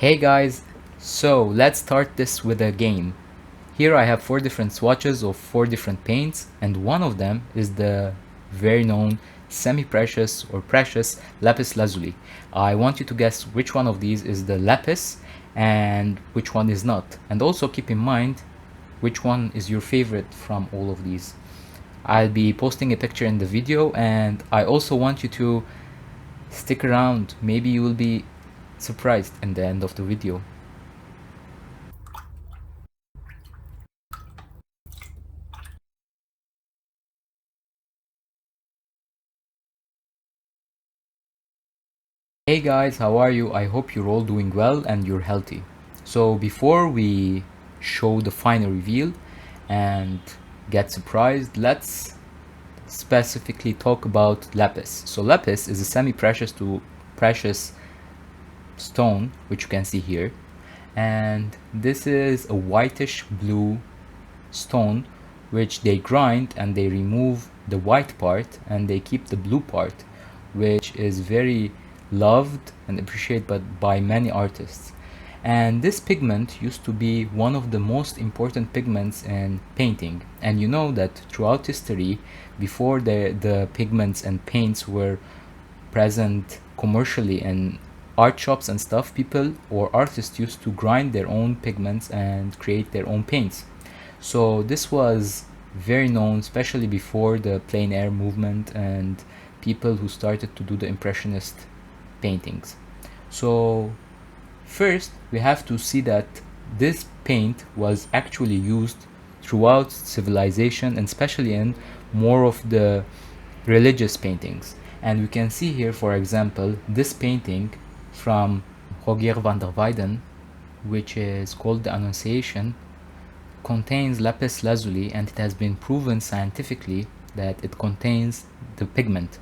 Hey guys, so let's start this with a game. Here I have 4 different swatches of 4 different paints, and one of them is the very known semi-precious or precious Lapis Lazuli. I want you to guess which one of these is the Lapis and which one is not. And also keep in mind which one is your favorite from all of these. I'll be posting a picture in the video, and I also want you to stick around. Maybe you will be surprised in the end of the video. Hey guys, how are you? I hope you're all doing well and you're healthy. So before we show the final reveal and get surprised, let's specifically talk about lapis. So lapis is a semi-precious to precious stone, which you can see here. And this is a whitish blue stone which they grind and they remove the white part and they keep the blue part, which is very loved and appreciated by many artists. And this pigment used to be one of the most important pigments in painting. And you know that throughout history, before the pigments and paints were present commercially in art shops and stuff, people or artists used to grind their own pigments and create their own paints. So this was very known, especially before the plein air movement and people who started to do the impressionist paintings. So first we have to see that this paint was actually used throughout civilization, and especially in more of the religious paintings. And we can see here, for example, this painting from Rogier van der Weyden, which is called the Annunciation, contains lapis lazuli, and it has been proven scientifically that it contains the pigment.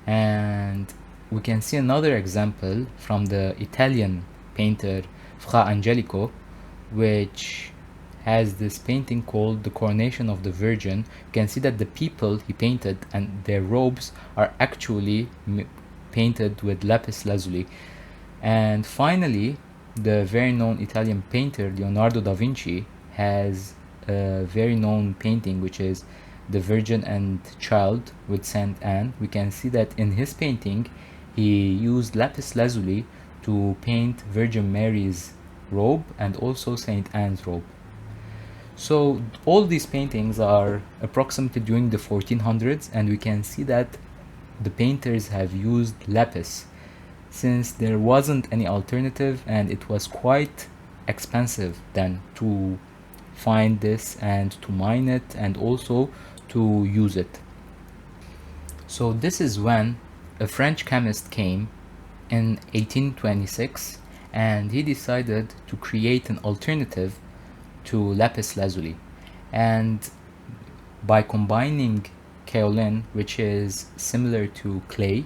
And we can see another example from the Italian painter Fra Angelico, which has this painting called the Coronation of the Virgin. You can see that the people he painted and their robes are actually painted with lapis lazuli. And finally, the very known Italian painter Leonardo da Vinci has a very known painting, which is the Virgin and Child with Saint Anne. We can see that in his painting he used lapis lazuli to paint Virgin Mary's robe and also Saint Anne's robe. So all these paintings are approximately during the 1400s, and we can see that the painters have used lapis since there wasn't any alternative, and it was quite expensive then to find this and to mine it and also to use it. So this is when a French chemist came in 1826, and he decided to create an alternative to lapis lazuli. And by combining kaolin, which is similar to clay,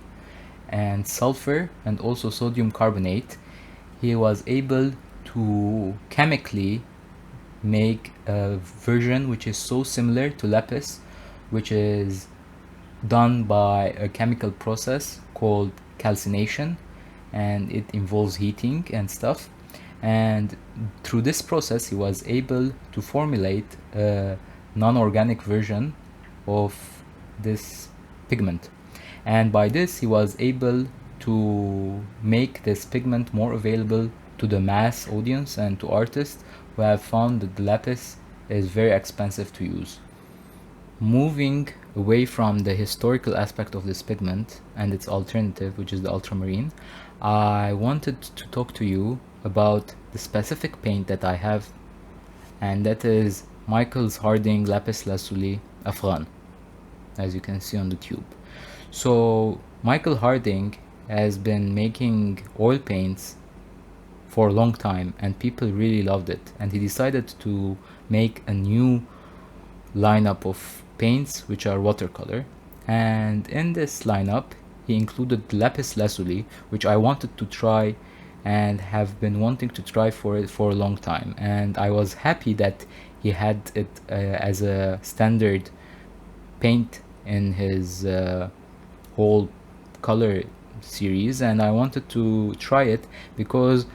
and sulfur and also sodium carbonate, he was able to chemically make a version which is so similar to lapis, which is done by a chemical process called calcination, and it involves heating and stuff. And through this process he was able to formulate a non-organic version of this pigment, and by this he was able to make this pigment more available to the mass audience and to artists who have found that the lapis is very expensive to use. Moving away from the historical aspect of this pigment and its alternative, which is the ultramarine, I wanted to talk to you about the specific paint that I have, and that is Michael's Harding Lapis Lazuli Afghan, as you can see on the tube. So Michael Harding has been making oil paints for a long time and people really loved it, and he decided to make a new lineup of paints which are watercolor. And in this lineup he included lapis lazuli, which I wanted to try and have been wanting to try for a long time, and I was happy that he had it as a standard paint in his whole color series, and I wanted to try it because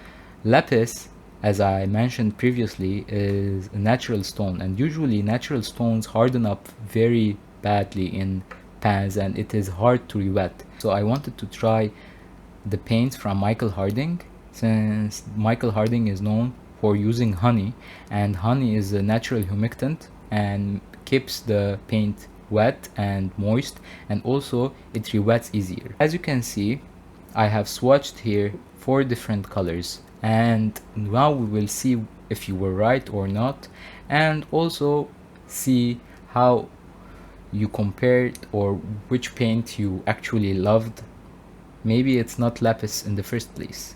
Lapis, as I mentioned previously, is a natural stone, and usually natural stones harden up very badly in pans and it is hard to re-wet. So I wanted to try the paints from Michal Harding, since Michal Harding is known for using honey, and honey is a natural humectant and keeps the paint wet and moist, and also it re-wets easier. As you can see, I have swatched here 4 different colors, and now we will see if you were right or not, and also see how you compared or which paint you actually loved. Maybe it's not lapis in the first place.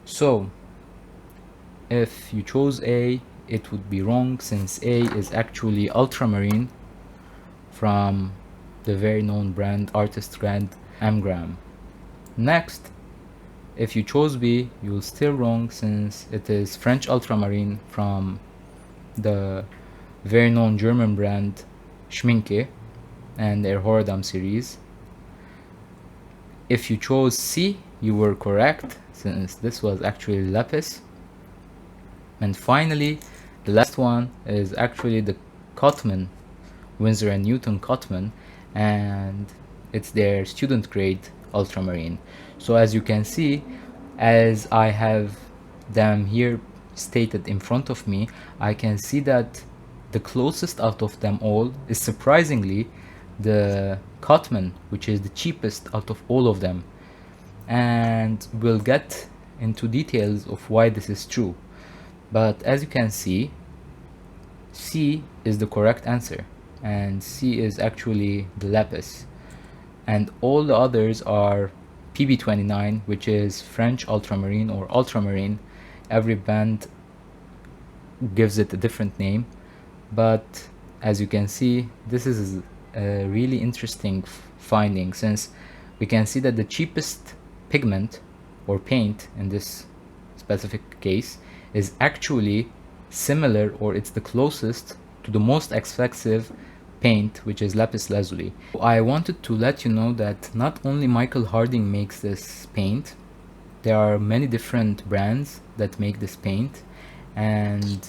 So if you chose A, it would be wrong, since A is actually ultramarine from the very known brand, artist brand Amgram. Next, if you chose B, you're still wrong, since it is French ultramarine from the very known German brand Schmincke and their Horadam series. If you chose C, you were correct, since this was actually lapis. And finally, the last one is actually the Cotman, Winsor & Newton Cotman, and it's their student grade ultramarine. So as you can see, as I have them here stated in front of me, I can see that the closest out of them all is surprisingly the Cotman, which is the cheapest out of all of them. And we'll get into details of why this is true. But as you can see, C is the correct answer, and C is actually the lapis, and all the others are PB29, which is French ultramarine or ultramarine. Every band gives it a different name, but as you can see, this is a really interesting finding, since we can see that the cheapest pigment or paint in this specific case is actually similar, or it's the closest to the most expensive paint, which is Lapis Lazuli. I wanted to let you know that not only Michal Harding makes this paint, there are many different brands that make this paint, and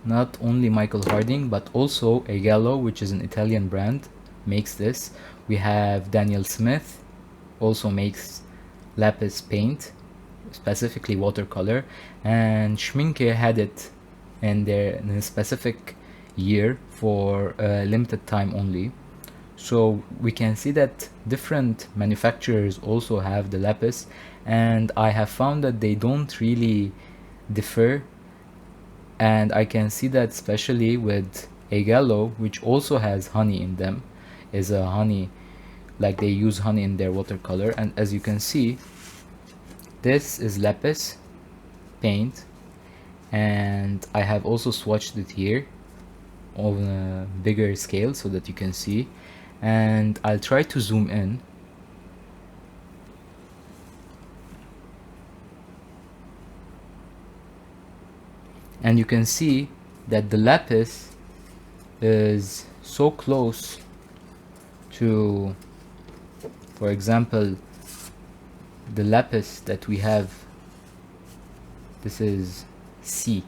not only Michal Harding but also a Gallo, which is an Italian brand, makes this. We have Daniel Smith also makes lapis paint, specifically watercolor, and Schmincke had it in a specific year for a limited time only. So we can see that different manufacturers also have the lapis, and I have found that they don't really differ. And I can see that especially with a Gallo, which also has honey in them, is a honey, like they use honey in their watercolor. And as you can see, this is lapis paint, and I have also swatched it here on a bigger scale so that you can see, and I'll try to zoom in. And you can see that the lapis is so close to, for example, the lapis that we have. This is C,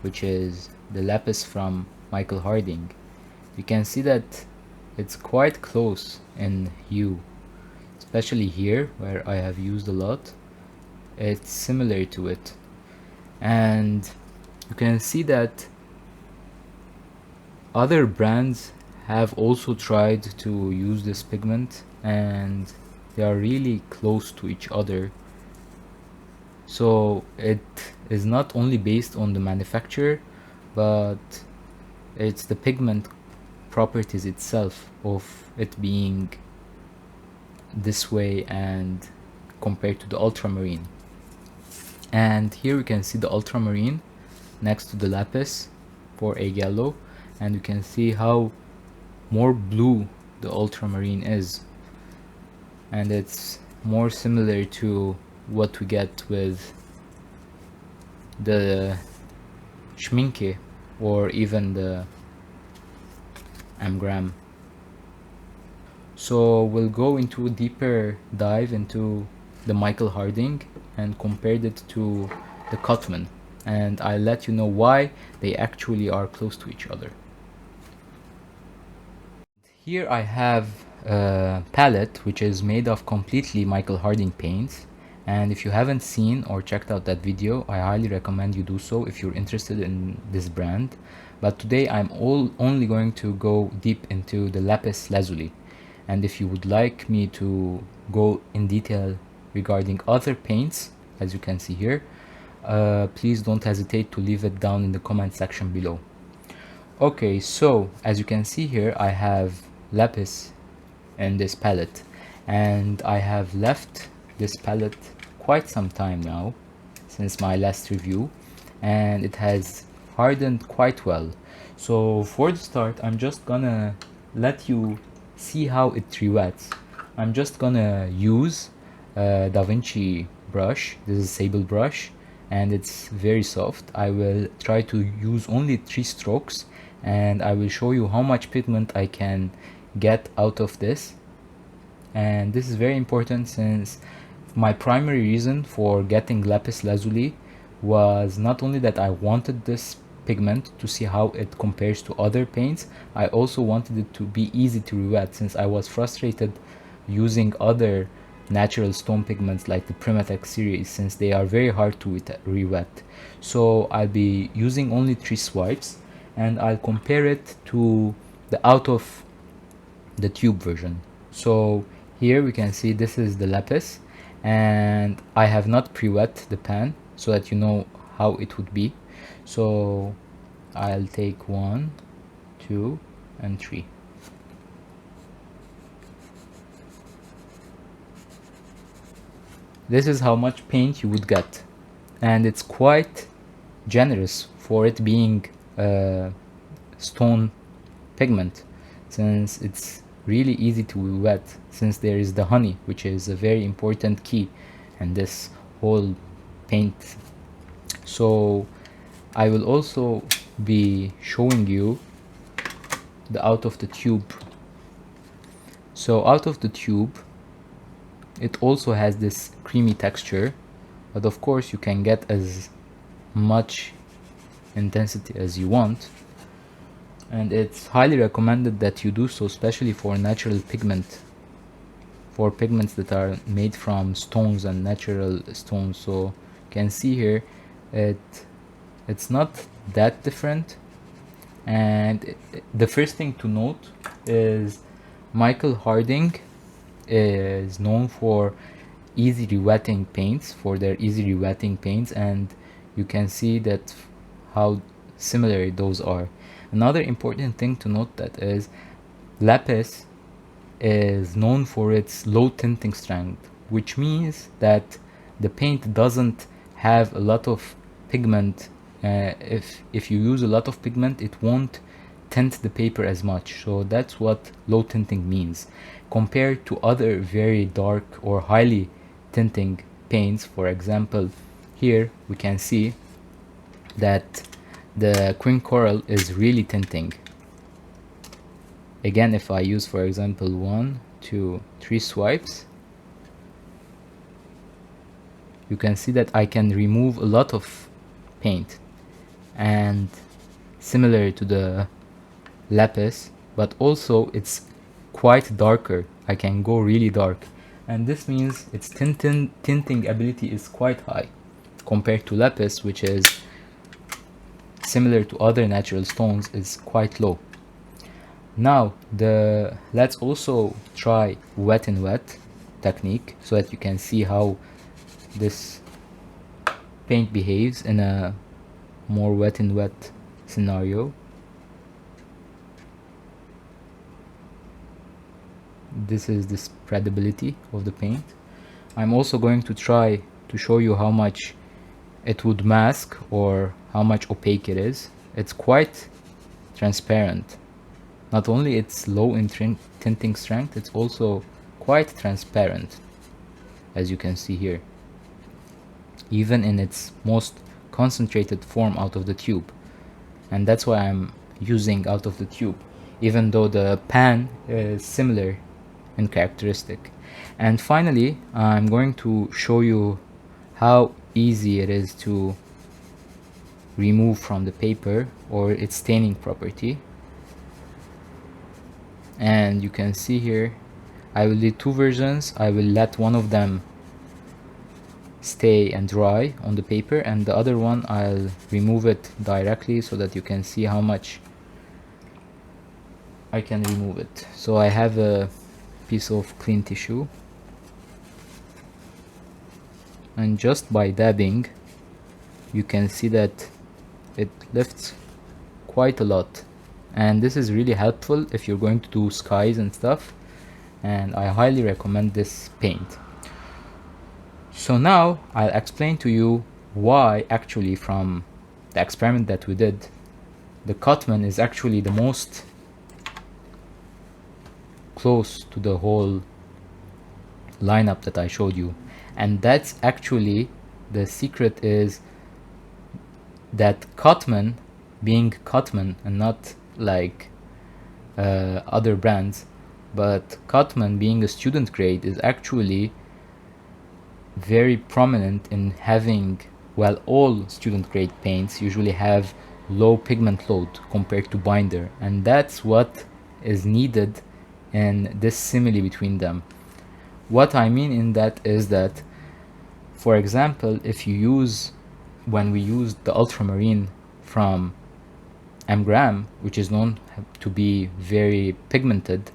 which is the lapis from Michal Harding. You can see that it's quite close in hue, especially here where I have used a lot. It's similar to it, and you can see that other brands have also tried to use this pigment, and they are really close to each other. So it is not only based on the manufacturer, but it's the pigment properties itself of it being this way and compared to the ultramarine. And here we can see the ultramarine next to the lapis for a Gallo, and you can see how more blue the ultramarine is, and it's more similar to what we get with the Schmincke or even the Amgram. So we'll go into a deeper dive into the Michal Harding and compared it to the Cotman, and I'll let you know why they actually are close to each other. Here I have a palette which is made of completely Michal Horadam paints, and if you haven't seen or checked out that video, I highly recommend you do so if you're interested in this brand. But today I'm only going to go deep into the Lapis Lazuli, and if you would like me to go in detail regarding other paints, as you can see here, please don't hesitate to leave it down in the comment section below. Okay, so as you can see here, I have Lapis in this palette, and I have left this palette quite some time now, since my last review, and it has hardened quite well. So for the start, I'm just gonna let you see how it re-wets. I'm just gonna use a DaVinci brush. This is a sable brush, and it's very soft. I will try to use only 3 strokes, and I will show you how much pigment I can get out of this. And this is very important, since my primary reason for getting Lapis Lazuli was not only that I wanted this pigment to see how it compares to other paints, I also wanted it to be easy to re-wet, since I was frustrated using other natural stone pigments like the Primatech series, since they are very hard to re-wet. So I'll be using only 3 swipes, and I'll compare it to the out of the tube version. So here we can see this is the Lapis, and I have not pre-wet the pan so that you know how it would be. So I'll take 1, 2, and 3. This is how much paint you would get, and it's quite generous for it being a stone pigment, since it's really easy to wet, since there is the honey, which is a very important key in this whole paint. So I will also be showing you the out of the tube. So out of the tube, it also has this creamy texture, but of course you can get as much intensity as you want, and it's highly recommended that you do so, especially for natural pigment, for pigments that are made from stones and natural stones. So you can see here it's not that different. And the first thing to note is Michal Horadam is known for easy re-wetting paints, for their easy re-wetting paints, and you can see that how similar those are. Another important thing to note that is Lapis is known for its low tinting strength, which means that the paint doesn't have a lot of pigment. If you use a lot of pigment, it won't tint the paper as much. So that's what low tinting means, compared to other very dark or highly tinting paints. For example, here we can see that the Queen Coral is really tinting. Again, if I use, for example, 1, 2, 3 swipes, you can see that I can remove a lot of paint, and similar to the Lapis, but also it's quite darker. I can go really dark, and this means its tinting ability is quite high compared to Lapis, which is similar to other natural stones, is quite low. Now let's also try wet and wet technique, so that you can see how this paint behaves in a more wet and wet scenario. This is the spreadability of the paint. I'm also going to try to show you how much it would mask, or how much opaque it is. It's quite transparent. Not only it's low in tinting strength, it's also quite transparent, as you can see here, even in its most concentrated form out of the tube. And that's why I'm using out of the tube, even though the pan is similar in characteristic. And finally, I'm going to show you how easy it is to remove from the paper, or its staining property. And you can see here I will do two versions. I will let one of them stay and dry on the paper, and the other one I'll remove it directly so that you can see how much I can remove it. So I have a piece of clean tissue, and just by dabbing you can see that it lifts quite a lot, and this is really helpful if you're going to do skies and stuff, and I highly recommend this paint. So now I'll explain to you why actually from the experiment that we did, the Cotman is actually the most close to the whole lineup that I showed you. And that's actually the secret, is that Cotman, being Cotman and not like other brands, but Cotman being a student grade is actually very prominent in having, well, all student grade paints usually have low pigment load compared to binder, and that's what is needed in this simile between them. What I mean in that is that, for example, if you use, when we used the ultramarine from Amgram, which is known to be very pigmented,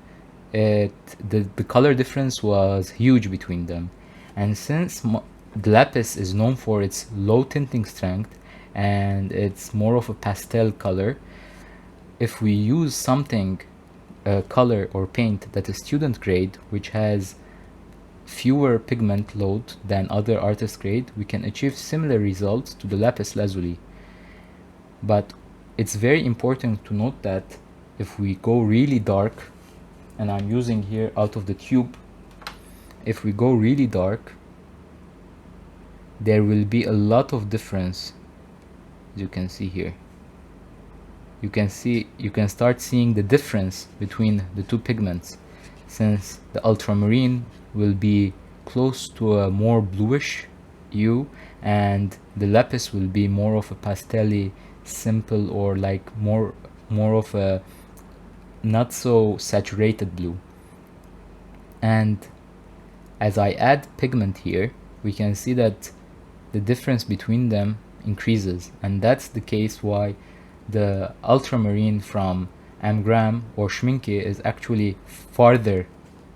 the color difference was huge between them. And since the Lapis is known for its low tinting strength and it's more of a pastel color, if we use something, color or paint that is student grade, which has fewer pigment load than other artist grade, we can achieve similar results to the Lapis Lazuli. But it's very important to note that if we go really dark, and I'm using here out of the tube, if we go really dark, there will be a lot of difference. As you can see here, you can start seeing the difference between the two pigments, since the ultramarine will be close to a more bluish hue and the Lapis will be more of a pastel-y, simple, or like more of a not so saturated blue. And as I add pigment here, we can see that the difference between them increases, and that's the case why the ultramarine from Amgram or Schmincke is actually farther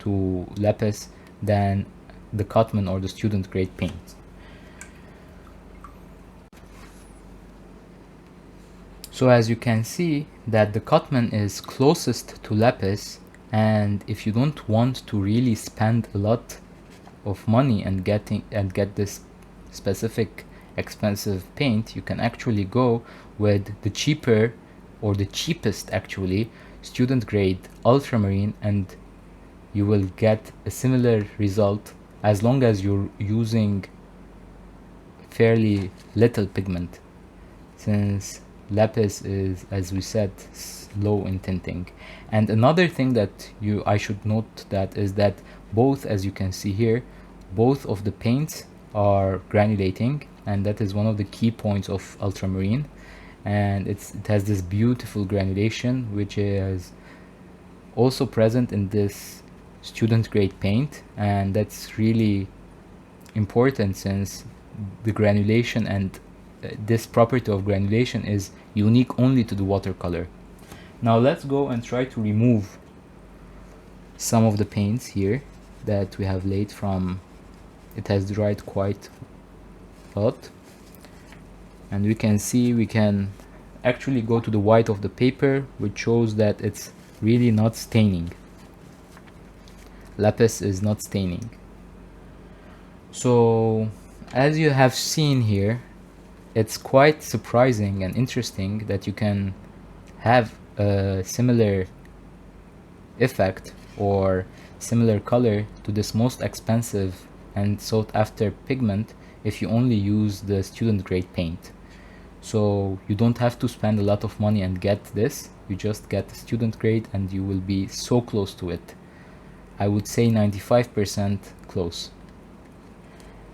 to Lapis than the Cotman or the student grade paint. So as you can see that the Cotman is closest to Lapis, and if you don't want to really spend a lot of money and get this specific expensive paint, you can actually go with the cheaper, or the cheapest actually, student grade ultramarine, and you will get a similar result as long as you're using fairly little pigment, since Lapis is, as we said, low in tinting. And another thing that I should note that is that both, as you can see here, both of the paints are granulating, and that is one of the key points of ultramarine. And it has this beautiful granulation, which is also present in this student grade paint, and that's really important since the granulation and this property of granulation is unique only to the watercolor. Now let's go and try to remove some of the paints here that we have laid from, it has dried quite a lot, and we can see we can actually go to the white of the paper, which shows that it's really not staining. Lapis is not staining. So as you have seen here, it's quite surprising and interesting that you can have a similar effect or similar color to this most expensive and sought after pigment if you only use the student grade paint. So you don't have to spend a lot of money and get this, you just get the student grade and you will be so close to it. I would say 95% close,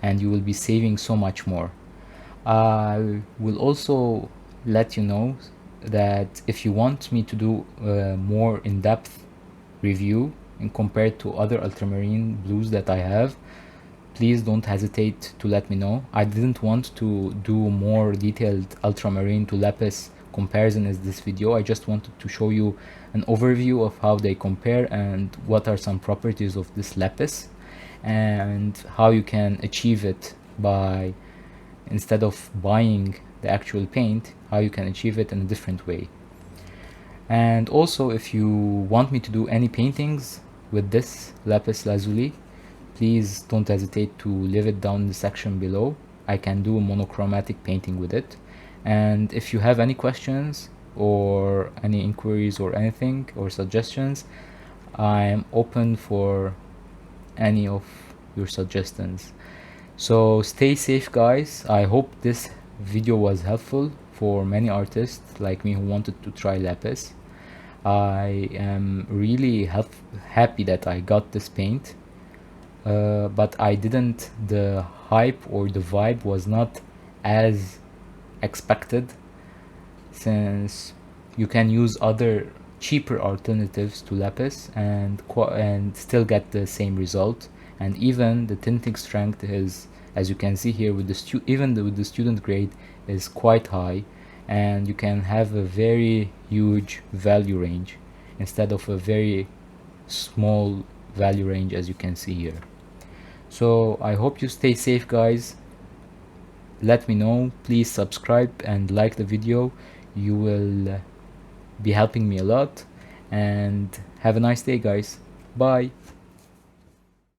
and you will be saving so much more. I will also let you know that if you want me to do a more in-depth review and compared to other ultramarine blues that I have, please don't hesitate to let me know. I didn't want to do more detailed ultramarine to lapis comparison as this video. I just wanted to show you an overview of how they compare and what are some properties of this lapis and how you can achieve it by, instead of buying the actual paint, how you can achieve it in a different way. And also, if you want me to do any paintings with this lapis lazuli, please don't hesitate to leave it down in the section below. I can do a monochromatic painting with it. And if you have any questions or any inquiries or anything or suggestions, I'm open for any of your suggestions. So stay safe, guys. I hope this video was helpful for many artists like me who wanted to try lapis. I am really happy that I got this paint, but I didn't, the hype or the vibe was not as expected, since you can use other cheaper alternatives to lapis and still get the same result. And even the tinting strength is, as you can see here, with the with the student grade, is quite high, and you can have a very huge value range instead of a very small value range, as you can see here. So I hope you stay safe, guys. Let me know, please subscribe and like the video. You will be helping me a lot, and have a nice day, guys. Bye.